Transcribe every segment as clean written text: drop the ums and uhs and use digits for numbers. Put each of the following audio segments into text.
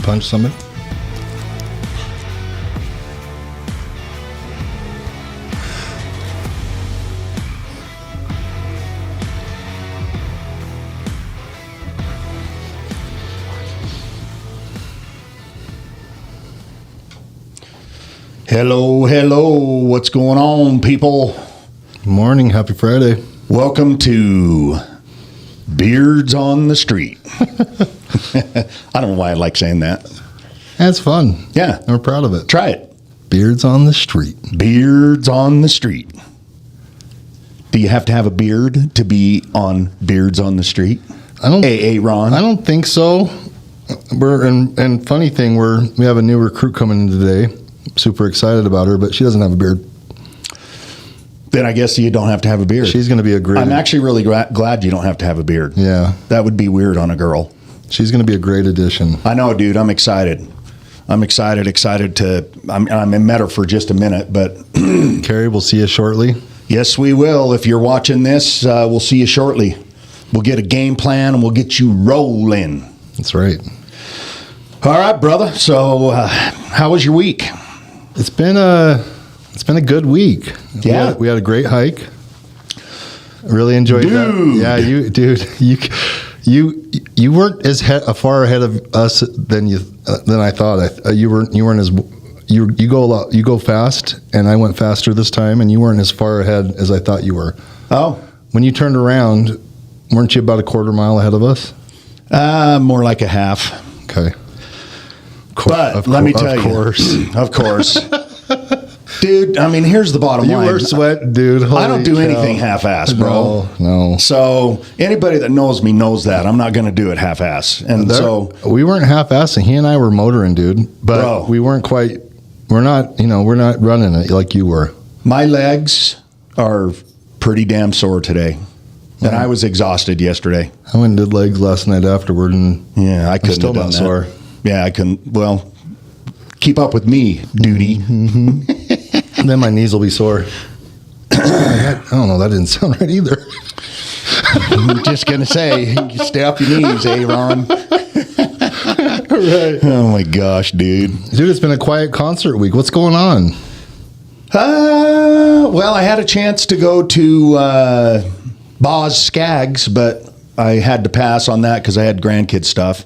punch somebody? Hello, what's going on, people? Morning, happy Friday. Welcome to Beards on the Street. I don't know why I like saying that. That's fun. Yeah. We're proud of it. Try it. Beards on the street. Beards on the Street. Do you have to have a beard to be on Beards on the Street? I don't. Ron. I don't think so. And funny thing, we have a new recruit coming in today. Super excited about her, but she doesn't have a beard. Then I guess you don't have to have a beard. She's going to be a great. I'm actually really glad you don't have to have a beard. Yeah. That would be weird on a girl. She's going to be a great addition. I know, dude. I'm excited. I'm excited to. I'm in Meta for just a minute, but Carrie, we'll see you shortly. yes, we will. If you're watching this, we'll see you shortly. We'll get a game plan and we'll get you rolling. That's right. All right, brother. So, how was your week? It's been a good week. Yeah. We had a great hike. Really enjoyed that. Yeah, you weren't as far ahead of us than I thought. You weren't as you go fast, and I went faster this time, and you weren't as far ahead as I thought you were. Oh, When you turned around, weren't you about a quarter mile ahead of us? more like a half. Okay. But let me tell you, of course, dude. I mean, here's the bottom You line. were sweating, dude. I don't do Holy cow. anything half-ass, bro. No. So anybody that knows me knows that I'm not going to do it half-ass. And so we weren't half-assing. He and I were motoring, dude, but Bro. we weren't quite. We're not running it like you were. my legs are pretty damn sore today, and I was exhausted yesterday. I went and did legs last night afterward, and Yeah, I couldn't still have done not that. sore. Yeah, I couldn't. Well, keep up with me, duty. then my knees will be sore. I don't know. That didn't sound right either. I'm just gonna say, stay off your knees, Ron. Right, Oh my gosh, dude. dude. It's been a quiet concert week. What's going on? Well, I had a chance to go to Boz Skaggs, but I had to pass on that because I had grandkid stuff.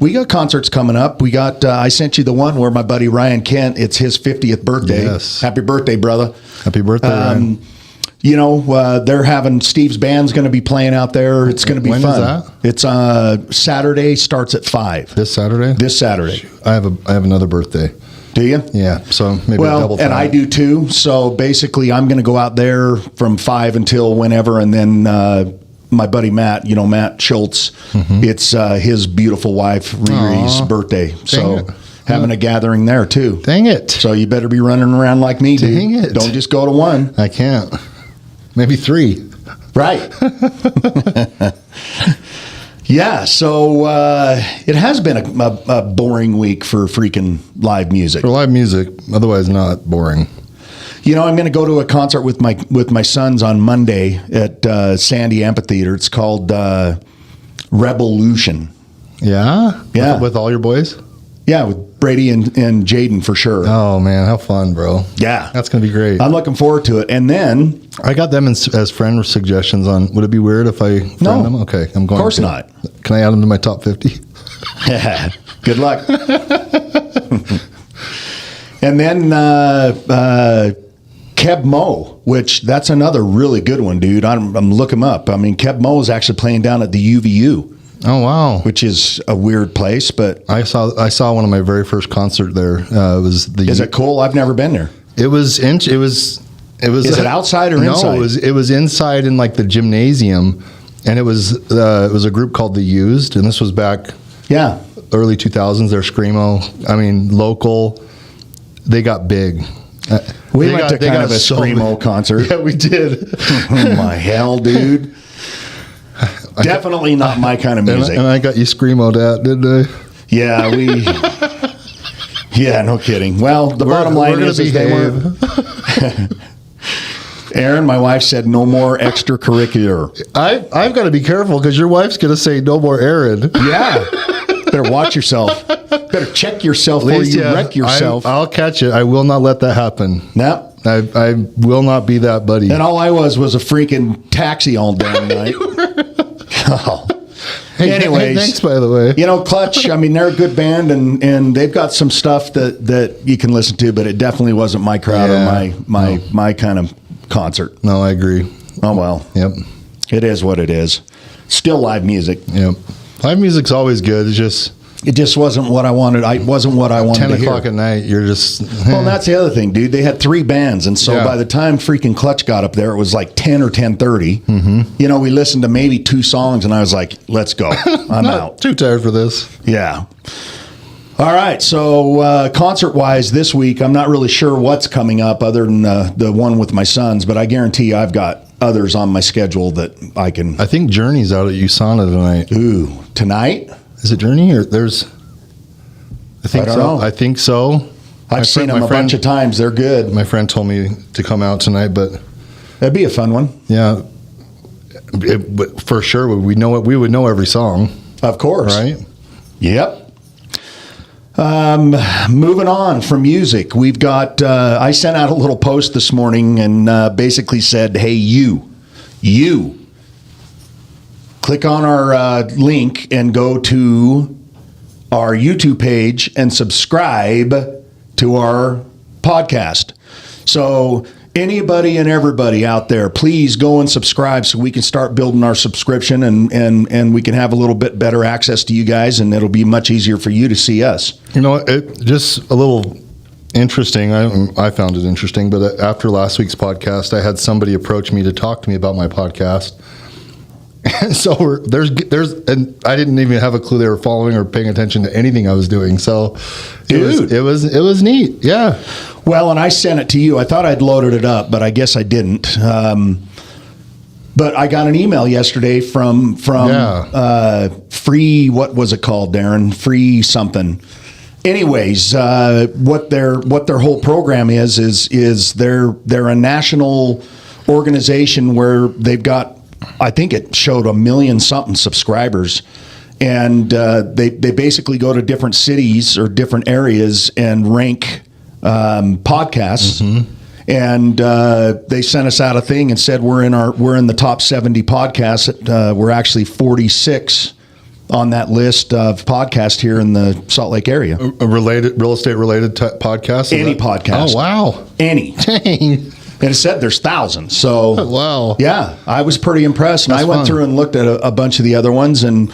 We got concerts coming up. We got. I sent you the one where my buddy Ryan Kent. It's his 50th birthday. Yes. Happy birthday, brother. Happy birthday, Ryan. You know, they're having Steve's band's going to be playing out there. It's going to be When is fun. that? It's Saturday. Starts at 5. This Saturday. This Saturday. I have another birthday. Do you? Yeah, so maybe a Well, double. and I do too. So basically, I'm going to go out there from 5 until whenever, and then my buddy Matt, Matt Schultz, it's his beautiful wife Riri's Aw. birthday. So it. having a gathering there too. Dang it! So you better be running around like me, dude. Dang it. Don't just go to one. I can't. Maybe 3. Right. Yeah, so it has been a boring week for freaking live music. For live music, otherwise not boring. I'm going to go to a concert with my sons on Monday at Sandy Amphitheater. It's called Revolution. Yeah? Yeah. With all your boys? Yeah, with Brady and Jaden for sure. Oh, man. How fun, bro. Yeah. That's going to be great. I'm looking forward to it. And then... I got them as friend suggestions on... Would it be weird if I friend No. them? Okay, I'm going Of course to. not. Can I add them to my top 50? Good luck. And then Keb Mo, which that's another really good one, dude. I'm looking him up. I mean, Keb Mo is actually playing down at the UVU, Oh, wow. which is a weird place, but I saw one of my very first concert there. It was the... is it cool? I've never been there. It was... Is it outside or inside? No, it was inside in like the gymnasium, and it was a group called The Used, and this was back Yeah. early 2000s. They're screamo. I mean, local. They got big. We went to kind of a screamo concert. Yeah, we did. Oh my hell, dude. Definitely not my kind of music. And I got you screamoed at, didn't I? Yeah, Yeah, no kidding. Well, the bottom line is they weren't. Aaron, my wife said no more extracurricular. I've got to be careful because your wife's going to say no more Aaron. Yeah. Better watch yourself. Better check yourself before you wreck yourself. I'll catch it. I will not let that happen. No. I will not be that buddy. And all I was a freaking taxi all damn night. Oh. Hey, Anyways, thanks, by the way. You know, Clutch, I mean, they're a good band, and they've got some stuff that you can listen to, but it definitely wasn't my crowd or my kind of concert. No, I agree. Oh, well. Yep. It is what it is. Still live music. Yep. Live music's always good. It just wasn't what I wanted. It wasn't what I wanted 10 to hear. o'clock at night, you're just... Well, and that's the other thing, dude. They had 3 bands, and so by the time freaking Clutch got up there, it was like 10 or 10:30. Mm-hmm. You know, we listened to maybe 2 songs, and I was like, let's go. I'm out. Too tired for this. Yeah. All right, so concert-wise this week, I'm not really sure what's coming up other than the one with my sons, but I guarantee you I've got others on my schedule that I can... I think Journey's out at USANA tonight. Ooh, tonight? Is it Journey or there's... I think don't so. know. I think so. I've seen them a bunch of times. They're good. My friend told me to come out tonight, but... That'd be a fun one. Yeah. For sure, we would know every song. Of course. Right? Yep. Moving on from music, we've got, I sent out a little post this morning and basically said, hey, you, click on our link and go to our YouTube page and subscribe to our podcast. So anybody and everybody out there, please go and subscribe so we can start building our subscription and we can have a little bit better access to you guys, and it'll be much easier for you to see us. You know, it just a little interesting. I found it interesting, but after last week's podcast, I had somebody approach me to talk to me about my podcast. And so there's, and I didn't even have a clue they were following or paying attention to anything I was doing. So it was neat. Yeah. Well, and I sent it to you. I thought I'd loaded it up, but I guess I didn't. But I got an email yesterday from Free. What was it called, Darren? Free something. Anyways, what their whole program is they're a national organization where they've got, I think it showed 1 million something subscribers, and they basically go to different cities or different areas and rank podcasts. Mm-hmm. And they sent us out a thing and said we're in the top 70 podcasts. We're actually 46 on that list of podcasts here in the Salt Lake area. A real estate related podcast. Any podcast. Oh wow. Any. Dang. And it said there's thousands. So wow. Yeah, I was pretty impressed. And That's I went fun. through and looked at a bunch of the other ones, and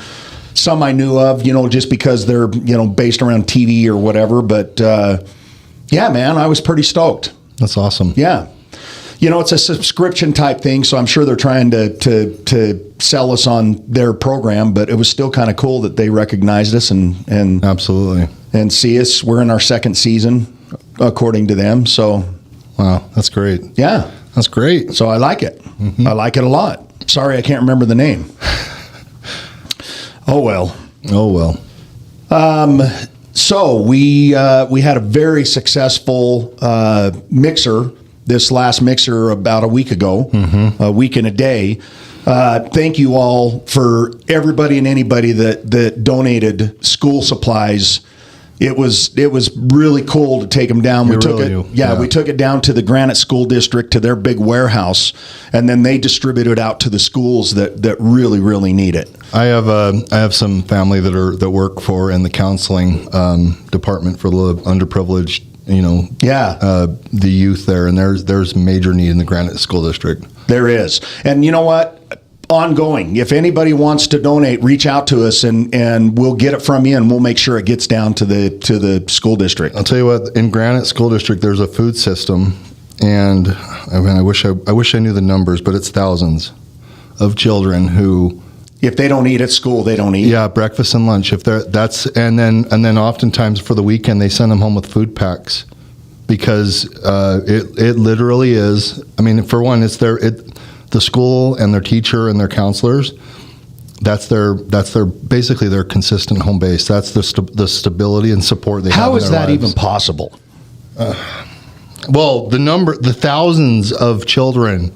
some I knew of, just because they're, based around TV or whatever. But yeah, man, I was pretty stoked. That's awesome. Yeah. It's a subscription type thing, so I'm sure they're trying to sell us on their program, but it was still kind of cool that they recognized us and absolutely and see us. We're in our 2nd season, according to them. So wow, that's great. Yeah. That's great. So I like it. Mm-hmm. I like it a lot. Sorry, I can't remember the name. Oh, well. Oh, well. So we had a very successful mixer, this last mixer about a week ago, a week and a day. Thank you all for everybody and anybody that donated school supplies. It was really cool to take them down. We took it down to the Granite School District, to their big warehouse, and then they distributed it out to the schools that really, really need it. I have some family that work for in the counseling department for the underprivileged, the youth there, and there's major need in the Granite School District. There is, and you know what? Ongoing. If anybody wants to donate, reach out to us and we'll get it from you, and we'll make sure it gets down to the school district. I'll tell you what, in Granite School District, there's a food system, and I wish I knew the numbers, but it's thousands of children who, if they don't eat at school, they don't eat. Yeah, breakfast and lunch. And then oftentimes for the weekend they send them home with food packs, because it literally is. I mean, for one, it's the school and their teacher and their counselors, that's their basically their consistent home base. That's the stability and support they have. How is that lives. even possible? Well, the thousands of children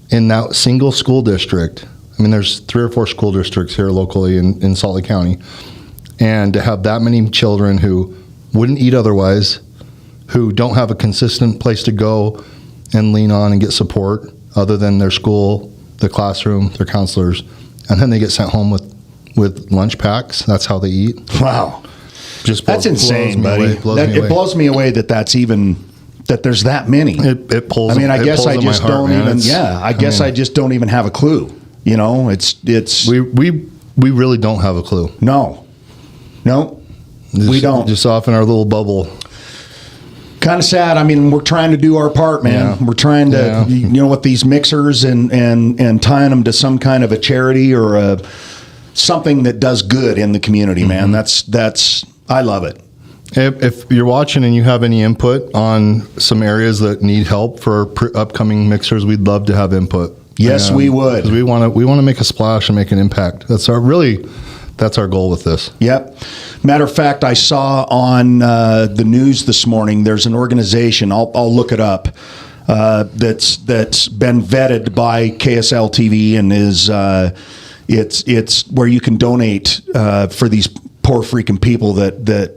in that single school district. I mean, there's 3 or 4 school districts here locally in Salt Lake County. And to have that many children who wouldn't eat otherwise, who don't have a consistent place to go and lean on and get support other than their school, the classroom, their counselors, and then they get sent home with lunch packs. That's how they eat. Wow. That's insane, buddy. It blows me away that there's that many. It pulls. I mean, I guess I just don't even. I I just don't even have a clue. You know, it's. We really don't have a clue. No, we don't. Just off in our little bubble. Kind of sad. I mean, we're trying to do our part, man. Yeah. We're trying to, with these mixers and tying them to some kind of a charity or something that does good in the community, man. That's. I love it. If you're watching and you have any input on some areas that need help for upcoming mixers, we'd love to have input. Yes, we would. 'Cause we want to make a splash and make an impact. That's our goal with this. Yep. Matter of fact, I saw on the news this morning. There's an organization. I'll look it up. That's been vetted by KSL TV and is it's where you can donate for these poor freaking people that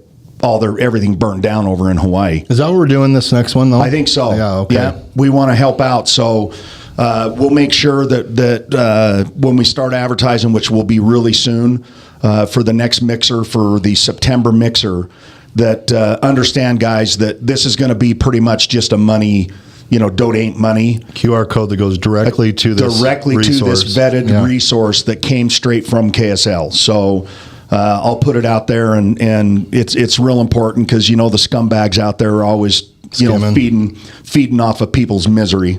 everything burned down over in Hawaii. Is that what we're doing this next one though? I think so. Yeah. Okay. Yeah, we want to help out. So we'll make sure that when we start advertising, which will be really soon, for the next mixer, for the September mixer, that understand, guys, that this is going to be pretty much just a money, donate money. QR code that goes directly to this vetted resource that came straight from KSL. So I'll put it out there, and it's real important because the scumbags out there are always feeding off of people's misery.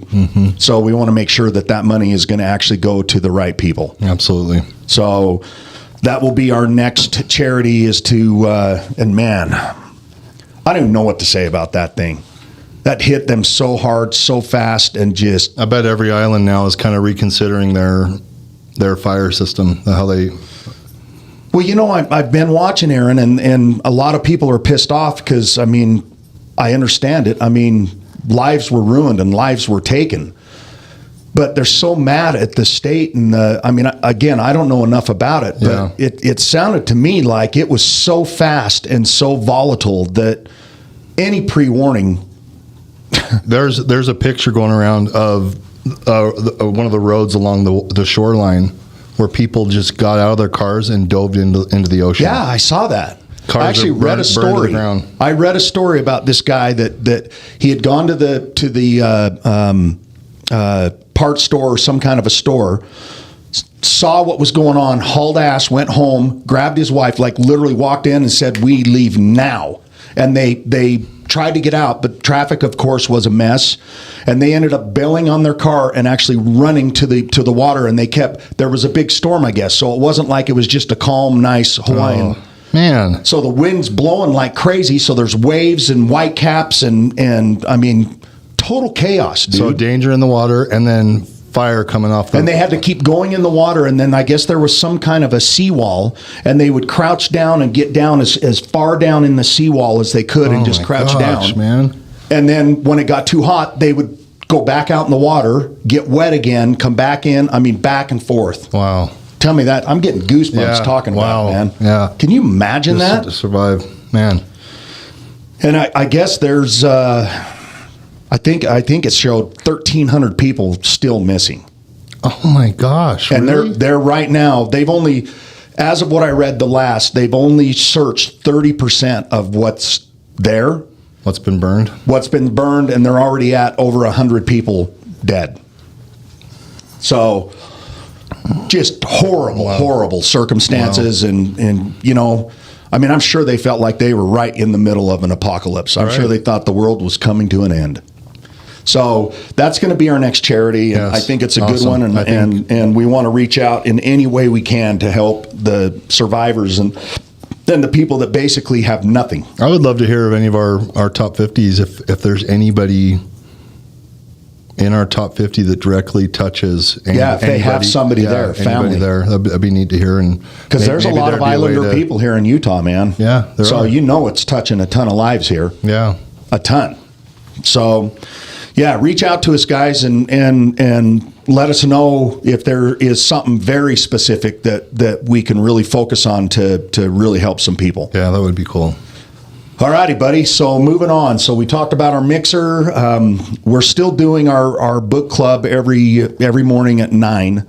So we want to make sure that money is going to actually go to the right people. Absolutely. So that will be our next charity is to and man, I don't even know what to say about that thing. That hit them so hard, so fast, and just. I bet every island now is kind of reconsidering their fire system, how they. Well, I've been watching, Aaron, and a lot of people are pissed off because, I mean, I understand it. I mean, lives were ruined and lives were taken. But they're so mad at the state. And, again, I don't know enough about it. But it sounded to me like it was so fast and so volatile that any pre-warning. There's a picture going around of one of the roads along the shoreline where people just got out of their cars and dove into the ocean. Yeah, I saw that. Cars I actually read a story. I read a story about this guy that he had gone to the parts store or some kind of a store, saw what was going on, hauled ass, went home, grabbed his wife, like literally walked in and said, "We leave now." And they tried to get out, but traffic, of course, was a mess. And they ended up bailing on their car and actually running to the water. And there was a big storm, I guess. So it wasn't like it was just a calm, nice Hawaiian. Oh, man. So the wind's blowing like crazy. So there's waves and white caps and I mean, total chaos, dude. So danger in the water and then fire coming off and they had to keep going in the water, and then I guess there was some kind of a seawall, and they would crouch down and get down as far down in the seawall as they could and just crouch down, man. And then when it got too hot, they would go back out in the water, get wet again, come back in. I mean, back and forth. Wow. Tell me that. I'm getting goosebumps talking about it, man. Yeah. Can you imagine that? To survive, man. And I guess there's I think it showed 1,300 people still missing. Oh my gosh! And really? they're right now. They've only, as of what I read they've only searched 30% of what's there. What's been burned? What's been burned, and they're already at over 100 people dead. So, just horrible circumstances, and I mean, I'm sure they felt like they were right in the middle of an apocalypse. I'm sure they thought the world was coming to an end. So that's going to be our next charity, and I think it's a good one, and we want to reach out in any way we can to help the survivors and the people that basically have nothing. I would love to hear of any of our top 50s if there's anybody in our top 50 that directly touches if they have somebody there, family there, that'd be neat to hear. And because there's a lot of Islander people here in Utah, man. Yeah, so it's touching a ton of lives here. Yeah, a ton. So Yeah, reach out to us, guys, and let us know if there is something very specific that we can really focus on to really help some people. Yeah, that would be cool. All righty, buddy. So moving on. So we talked about our mixer. We're still doing our book club every morning at 9.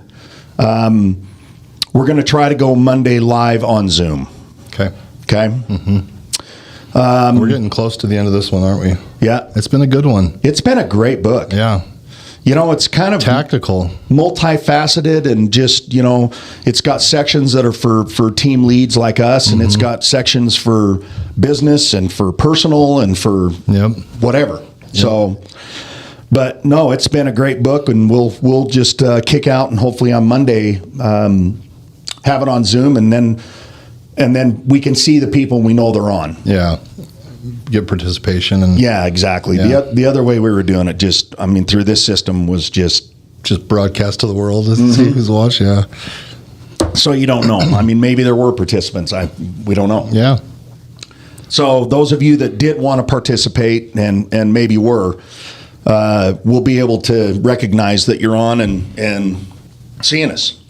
We're going to try to go Monday live on Zoom. Okay. Okay. We're getting close to the end of this one, aren't we? Yeah. It's been a good one. It's been a great book. Yeah. You know, it's kind of Tactical. multifaceted, and just, you know, it's got sections that are for team leads like us, and it's got sections for business and for personal and for Yep. whatever. So, but no, it's been a great book, and we'll just kick out, and hopefully on Monday have it on Zoom, and then we can see the people we know they're on. Yeah. Get participation and Yeah, exactly. Yeah. The other way we were doing it, through this system was just broadcast to the world to see who's watching. Yeah. so you don't know. I mean, maybe there were participants. We don't know. Yeah. So those of you that did want to participate and maybe were, will be able to recognize that you're on and seeing us.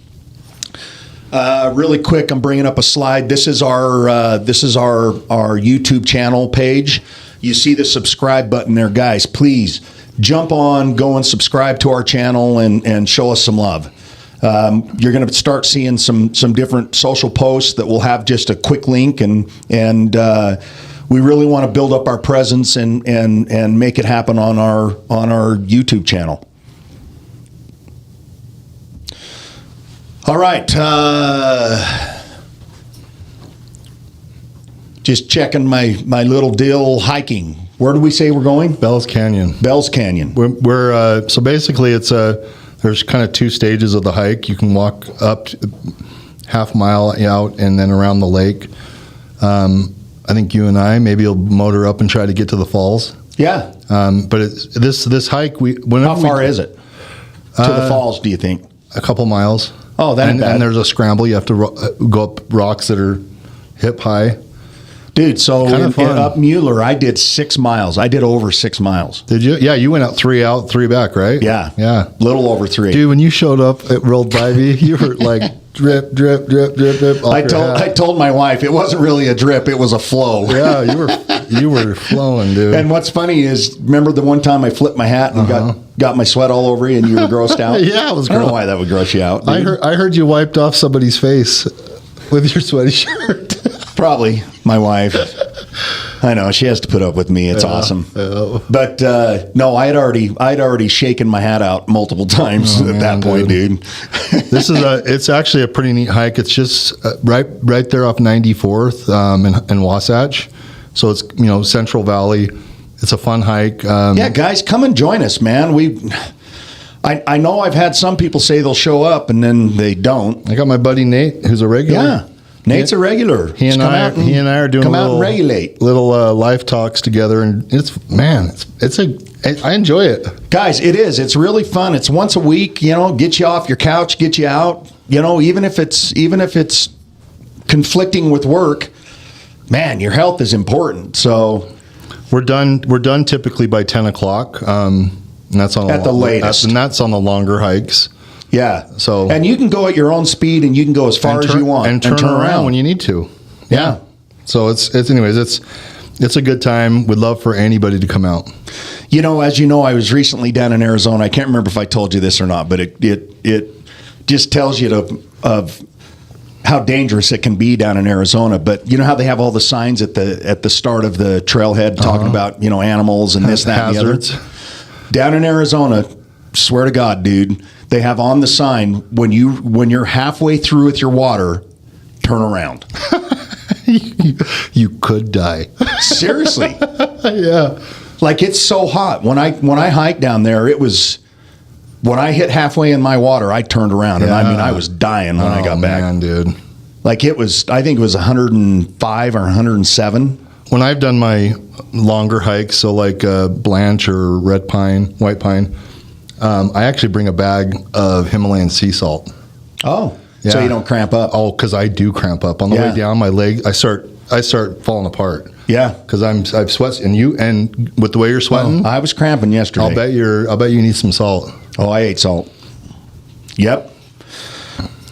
Really quick, I'm bringing up a slide. This is our YouTube channel page. You see the subscribe button there, guys. Please jump on, go and subscribe to our channel and show us some love. You're going to start seeing some different social posts that will have just a quick link, and we really want to build up our presence and make it happen on our YouTube channel. All right. Just checking my little deal hiking. Where do we say we're going? Bell's Canyon. Bell's Canyon. We're so basically there's kind of 2 stages of the hike. You can walk up half mile out and then around the lake. I think you and I maybe you'll motor up and try to get to the falls. Yeah. But this hike How far is it to the falls, do you think? A couple miles. Oh, that ain't bad. And there's a scramble. You have to go up rocks that are hip high. Dude, so Kinda fun. up Mueller, I did 6 miles. I did over 6 miles. Did you? Yeah, you went out, 3 back, right? Yeah. Yeah. Little over 3. Dude, when you showed up, it rolled by me. You were like drip, drip, drip, drip, drip. I told my wife it wasn't really a drip, it was a flow. Yeah, you were flowing, dude. And what's funny is, remember the one time I flipped my hat and got my sweat all over you and you were grossed out? Yeah, it was I don't know gross. why that would gross you out. Dude. I heard you wiped off somebody's face with your sweaty shirt. Probably my wife. I know, she has to put up with me. It's awesome. Yeah. But no, I'd already shaken my hat out multiple times at that point, dude. It's actually a pretty neat hike. It's just right there off 94th in Wasatch. So it's, Central Valley. It's a fun hike. Yeah, guys, come and join us, man. I know I've had some people say they'll show up and then they don't. I got my buddy Nate, who's a regular. Yeah, Nate's a regular. He and I are doing and regulate. little life talks together, and I enjoy it. Guys, it is. It's really fun. It's once a week. Get you off your couch, get you out. Even if it's conflicting with work, man, your health is important. So we're done typically by 10 o'clock. And that's on at the latest, and that's on the longer hikes. Yeah. So, and you can go at your own speed, and you can go as far as you want, and turn around when you need to. Yeah. So it's a good time. We'd love for anybody to come out. As you know, I was recently down in Arizona. I can't remember if I told you this or not, but it just tells you of how dangerous it can be down in Arizona. But you know how they have all the signs at the start of the trailhead talking about animals and this, that, hazards. And the other. Down in Arizona, swear to God, dude, they have on the sign when you're halfway through with your water, turn around. You could die. Seriously. Yeah. Like, it's so hot. When I hiked down there, it was, when I hit halfway in my water, I turned around and I was dying when I got back. Man, dude. Like, I think it was 105 or 107. When I've done my longer hikes, so like Blanche or Red Pine, White Pine, I actually bring a bag of Himalayan sea salt. Oh, yeah. So you don't cramp up. Oh, because I do cramp up on the way down. My leg, I start falling apart. Yeah. because I've sweat, and with the way you're sweating, I was cramping yesterday. I'll bet you need some salt. Oh, I ate salt. Yep.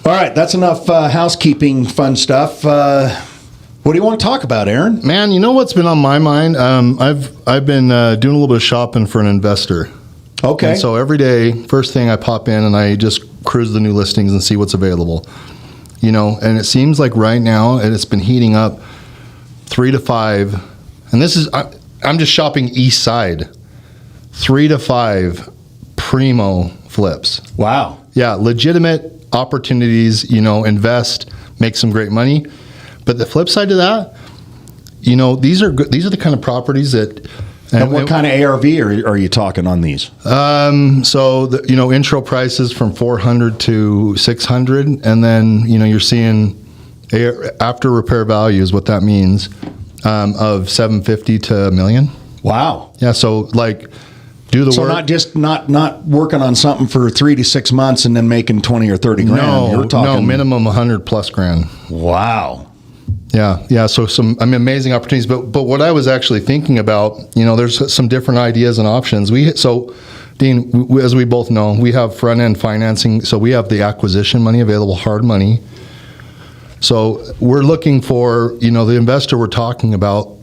All right, that's enough housekeeping fun stuff. What do you want to talk about, Aaron? Man, you know what's been on my mind? I've been doing a little bit of shopping for an investor. Okay. And so every day, first thing I pop in and I just cruise the new listings and see what's available. And it seems like right now, and it's been heating up 3 to 5. And this is, I'm just shopping east side. 3 to 5 primo flips. Wow. Yeah, legitimate opportunities, invest, make some great money. But the flip side to that, these are the kind of properties that. And what kind of ARV are you talking on these? So intro prices from 400 to 600, and then you're seeing after repair values, what that means, of 750 to $1 million. Wow. Yeah. So do the work. So not just not working on something for 3 to 6 months and then making 20 or 30 grand. No, You're talking minimum 100 plus grand. Wow. Yeah. So some amazing opportunities. But what I was actually thinking about, there's some different ideas and options. Dean, as we both know, we have front end financing. So we have the acquisition money available, hard money. So we're looking for, the investor we're talking about,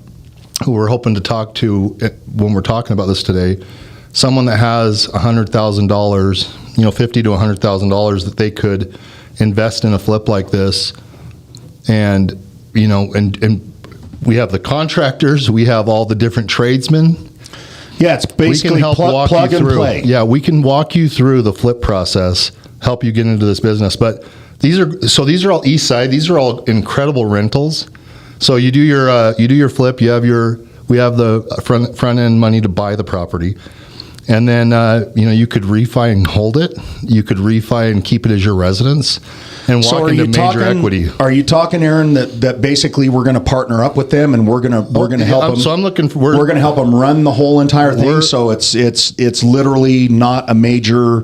who we're hoping to talk to when we're talking about this today, someone that has $100,000, $50,000 to $100,000 that they could invest in a flip like this, and we have the contractors, we have all the different tradesmen. Yeah, it's basically plug and play. Yeah, we can walk you through the flip process, help you get into this business. But these are all east side. These are all incredible rentals. So you do your flip. We have the front end money to buy the property, and then you could refi and hold it. You could refi and keep it as your residence, and walk into major equity. Are you talking, Aaron, that basically we're going to partner up with them and we're going to help them? So I'm looking for we're going to help them run the whole entire thing. So it's literally not a major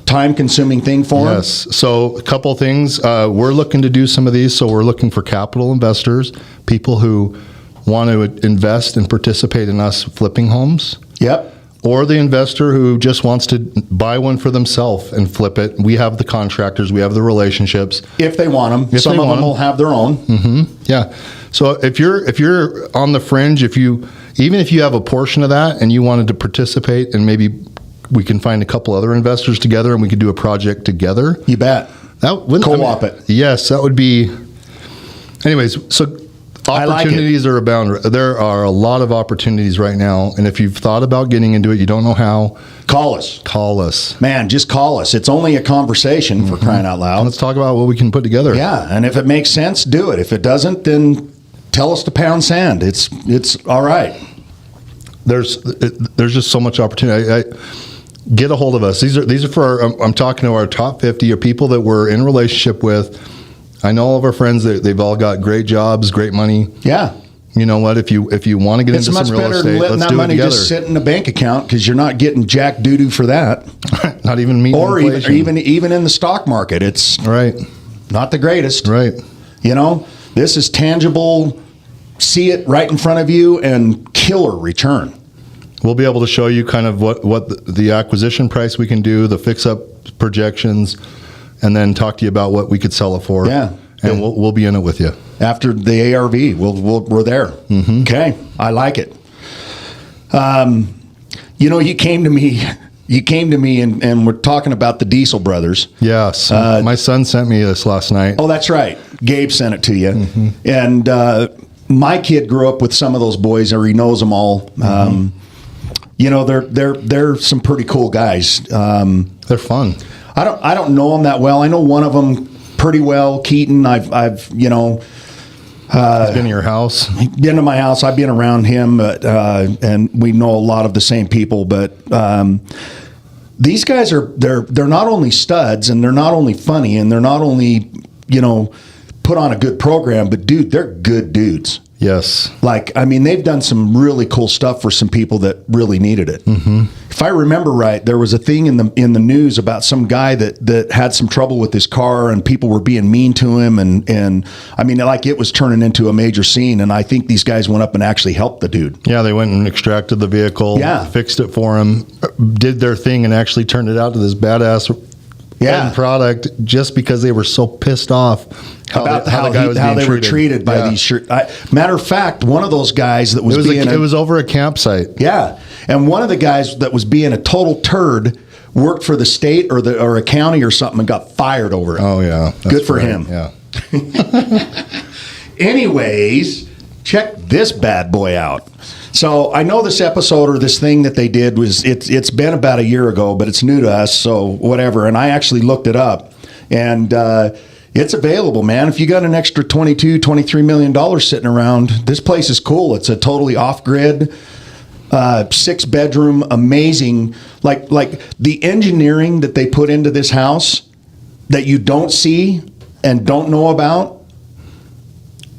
time-consuming thing for them. Yes. So a couple things. We're looking to do some of these. So we're looking for capital investors, people who want to invest and participate in us flipping homes. Yep. Or the investor who just wants to buy one for themselves and flip it. We have the contractors. We have the relationships. If they want them. Some of them will have their own. Mm-hmm. Yeah. So if you're on the fringe, even if you have a portion of that and you wanted to participate, and maybe we can find a couple other investors together and we could do a project together. You bet. Co-op it. Yes, that would be. Anyways, so opportunities are abound. There are a lot of opportunities right now, and if you've thought about getting into it, you don't know how. Call us. Man, just call us. It's only a conversation, for crying out loud. Let's talk about what we can put together. Yeah, and if it makes sense, do it. If it doesn't, then tell us to pound sand. It's all right. There's just so much opportunity. Get a hold of us. These are for I'm talking to our top 50 or people that we're in relationship with. I know all of our friends, they've all got great jobs, great money. Yeah. You know what? If you want to get into some real estate, let's do it together. It's much better than letting that money just sit in a bank account, because you're not getting jack doo-doo for that. Not even meeting inflation. Or even in the stock market, it's right. Not the greatest. Right. This is tangible. See it right in front of you, and killer return. We'll be able to show you kind of what the acquisition price we can do, the fix-up projections, and then talk to you about what we could sell it for. Yeah. And we'll be in it with you. After the ARV, we're there. Mm-hmm. Okay. I like it. You came to me and we're talking about the Diesel brothers. Yes. My son sent me this last night. Oh, that's right. Gabe sent it to you. Mm-hmm. And my kid grew up with some of those boys, or he knows them all. Mm-hmm. They're some pretty cool guys. They're fun. I don't know them that well. I know one of them pretty well, Keaton. I've he's been to your house. Been to my house. I've been around him, but and we know a lot of the same people. But these guys they're not only studs, and they're not only funny, and they're not only put on a good program, but dude, they're good dudes. Yes. Like, I mean, they've done some really cool stuff for some people that really needed it. Mm-hmm. If I remember right, there was a thing in the news about some guy that had some trouble with his car, and people were being mean to him, and I mean, like, it was turning into a major scene. And I think these guys went up and actually helped the dude. Yeah, they went and extracted the vehicle, fixed it for him, did their thing, and actually turned it out to this badass end product just because they were so pissed off about how they were treated by these matter of fact, one of those guys that it was over a campsite. Yeah. And one of the guys that was being a total turd worked for the state or a county or something and got fired over it. Oh yeah. Good for him. Yeah. Anyways, check this bad boy out. So I know this episode or this thing that they did it's been about a year ago, but it's new to us, so whatever. And I actually looked it up, and it's available, man. If you got an extra $23 million sitting around, this place is cool. It's a totally off-grid, 6-bedroom, amazing. Like the engineering that they put into this house that you don't see and don't know about.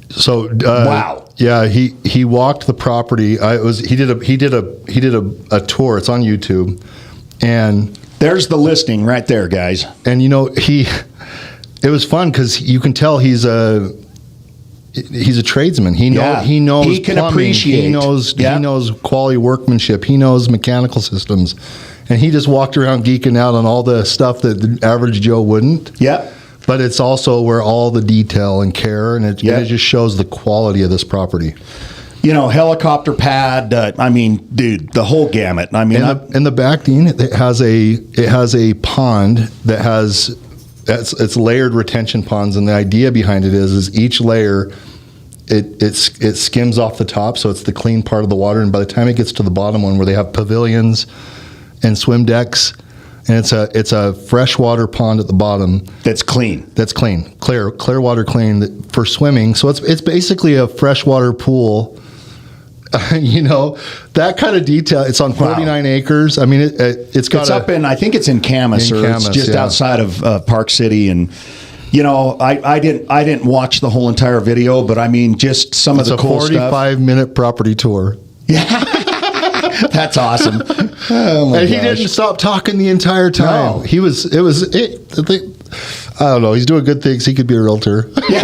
So wow. Yeah, he walked the property. He did a tour. It's on YouTube, and there's the listing right there, guys. And it was fun because you can tell he's a tradesman. He knows he can plumbing. appreciate. He knows quality workmanship. He knows mechanical systems, and he just walked around geeking out on all the stuff that the average Joe wouldn't. Yep. But it's also where all the detail and care, and it just shows the quality of this property. You know, helicopter pad. I mean, dude, the whole gamut. I mean, in the back, Dean, it has a pond that has it's layered retention ponds, and the idea behind it is each layer it skims off the top, so it's the clean part of the water, and by the time it gets to the bottom one where they have pavilions and swim decks. And it's a freshwater pond at the bottom. That's clean. Clear water, clean for swimming. So it's basically a freshwater pool. You know, that kind of detail. It's on 49 acres. I mean, it's up in. I think it's in Camas, it's just outside of Park City. And you know, I didn't watch the whole entire video, but I mean, just some of the cool stuff. It's a 45-minute property tour. Yeah. That's awesome. Oh and he didn't stop talking the entire time. No. I don't know. He's doing good things. He could be a realtor. Yeah.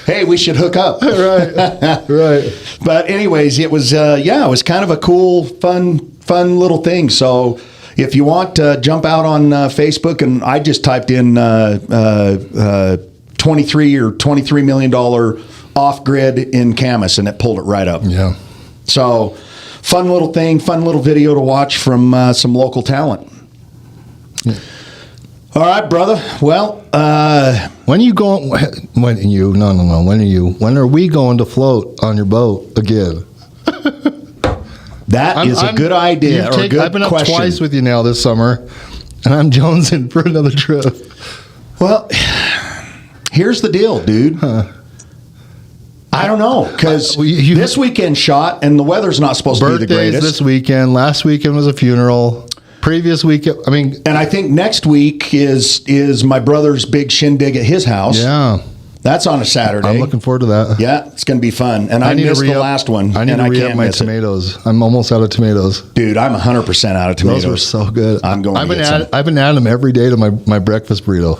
Hey, we should hook up. Right. But anyways, it was kind of a cool, fun little thing. So if you want to jump out on Facebook, and I just typed in $23 million off-grid in Camas, and it pulled it right up. Yeah. So fun little thing, fun little video to watch from some local talent. Yeah. All right, brother. Well, when are you going? When are we going to float on your boat again? That is a good idea or a good I've been question. up twice with you now this summer, and I'm jonesing for another trip. Well, here's the deal, dude. Huh. I don't know, because this weekend shot, and the weather's not supposed to be the greatest. This weekend. Last weekend was a funeral. Previous weekend, and I think next week is my brother's big shindig at his house. Yeah. That's on a Saturday. I'm looking forward to that. Yeah, it's going to be fun. And I missed the last one. I need to re-up my tomatoes. I'm almost out of tomatoes. Dude, I'm 100% out of tomatoes. Those were so good. I've been adding them every day to my breakfast burrito.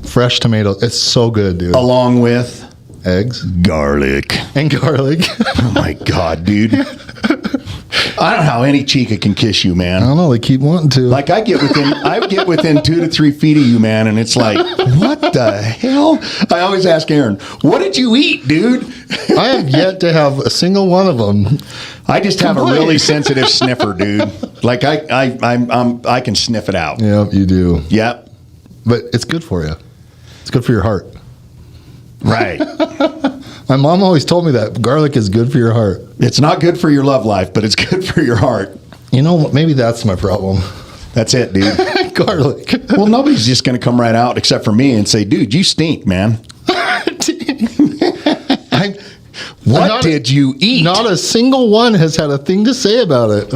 Fresh tomatoes. It's so good, dude. Along with eggs, garlic. Oh my God, dude. I don't know how any chica can kiss you, man. I don't know. They keep wanting to. Like I get within 2 to 3 feet of you, man, and it's like, what the hell? I always ask Aaron, what did you eat, dude? I have yet to have a single one of them. I just have a really sensitive sniffer, dude. Like I can sniff it out. Yeah, you do. Yep. But it's good for you. It's good for your heart. Right. My mom always told me that garlic is good for your heart. It's not good for your love life, but it's good for your heart. You know, maybe that's my problem. That's it, dude. Garlic. Well, nobody's just going to come right out except for me and say, dude, you stink, man. What did you eat? Not a single one has had a thing to say about it.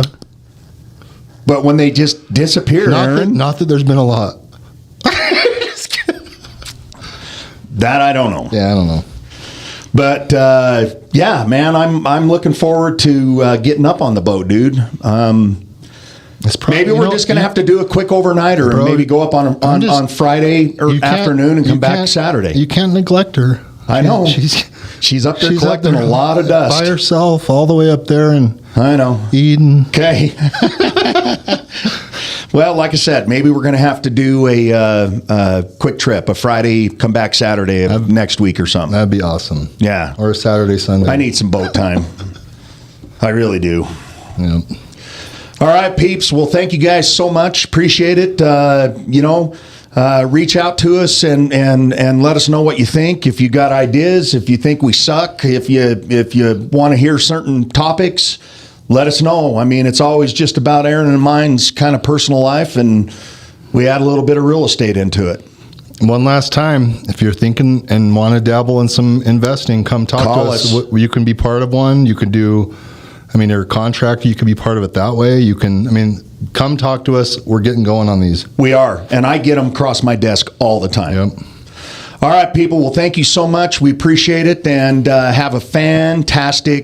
But when they just disappear, Aaron. Not that there's been a lot. That I don't know. Yeah, I don't know. But yeah, man, I'm looking forward to getting up on the boat, dude. Maybe we're just going to have to do a quick overnighter and maybe go up on Friday or afternoon and come back Saturday. You can't neglect her. I know. She's up there collecting a lot of dust. By herself all the way up there and I know. Eden. Okay. Well, like I said, maybe we're going to have to do a quick trip, a Friday, come back Saturday of next week or something. That'd be awesome. Yeah. Or a Saturday, Sunday. I need some boat time. I really do. Yeah. All right, peeps. Well, thank you guys so much. Appreciate it. Reach out to us and let us know what you think. If you got ideas, if you think we suck, if you want to hear certain topics, let us know. I mean, it's always just about Aaron and mine's kind of personal life, and we add a little bit of real estate into it. One last time, if you're thinking and want to dabble in some investing, come talk to us. You can be part of one. You can do, or a contract, you can be part of it that way. You can, come talk to us. We're getting going on these. We are, and I get them across my desk all the time. Yep. All right, people. Well, thank you so much. We appreciate it, and have a fantastic